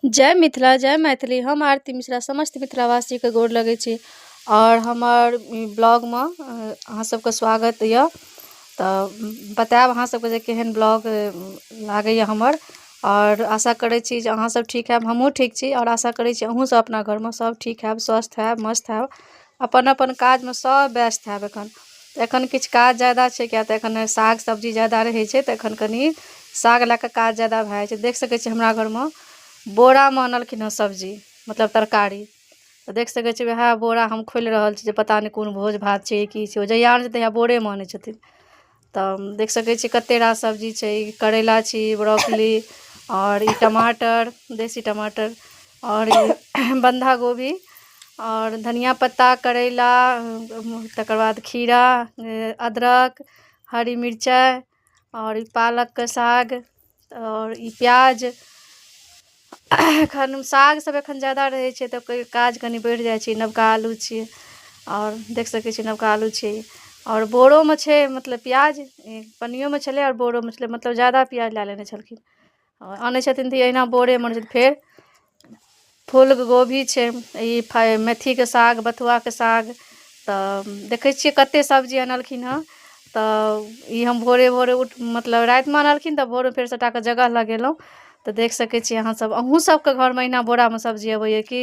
जय मिथिला जय मैथिली। हम आरती मिश्रा समस्त मिथिलावासी के गोर लगै छी और हमर ब्लॉग में अहाँ सबके स्वागत यऽ। तऽ बतायब अहाँ सबके जे केहन ब्लॉग लागैए हमर, और आशा करै छी जे अहाँ सब ठीक हैब, हमहूँ ठीक छी। और आशा करै छी अहूँ सब अपना घर में सब ठीक हैब, स्वस्थ हैब, मस्त हैब, अपन अपन काज में सब व्यस्त हैब। एखन किछु काज ज़्यादा छै, किया तऽ एखन साग सब्जी ज़्यादा रहै छै, तऽ एखन कनी साग लए कऽ काज ज़्यादा भए जाइ छै। देख सकै छी हमरा घर में बोरा में आनलखिन हँ सब्जी, मतलब तरकारी। तऽ देख सकै छी वएह बोरा हम खोलि रहल छी, जे पता नहीं कोन भोज भात छै की छै। जहिया आनै छै तहिया बोरे में आनै छथिन। तऽ देख सकै छी कते रास सब्जी छै। करैला छी, ब्रोकली, और ई टमाटर, देसी टमाटर, और ई बंधा गोभी, और धनिया पत्ता, करैला, तकर बाद खीरा, अदरक, हरी मिर्चाई, और ई पालक के साग, और ई प्याज। एखन साग सब एखन ज़्यादा रहै छै तऽ काज कनि बढ़ि जाइ छै। नवका आलू छी, और देख सकै छी नवका आलू छी, और बोरो में छै, मतलब प्याज पन्नियों में छलै और बोरो में छलै, मतलब ज़्यादा प्याज लए लेने छलखिन। और आनै छथिन तऽ अहिना बोरे में आनै छथिन। फेर फूल गोभी छै, ई मेथी के साग, बथुआ के साग। तऽ देखै छियै कते सब्जी आनलखिन हँ। तऽ ई हम भोरे भोरे मतलब राति में आनलखिन, तऽ भोर में फेर सबटा के जगह लगेलहुँ। तऽ देख सकै छी अहाँ सब, अहूँ सबके घर में अहिना बोरा में सब्जी अबैए कि?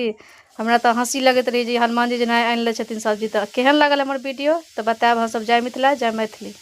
हमरा तऽ हँसी लगैत रहै जे हनुमान जी जेना आनि लै छथिन सब्जी। तऽ केहन लागल हमर वीडियो तऽ बतायब अहाँ सब। जय मिथिला जय मैथिली।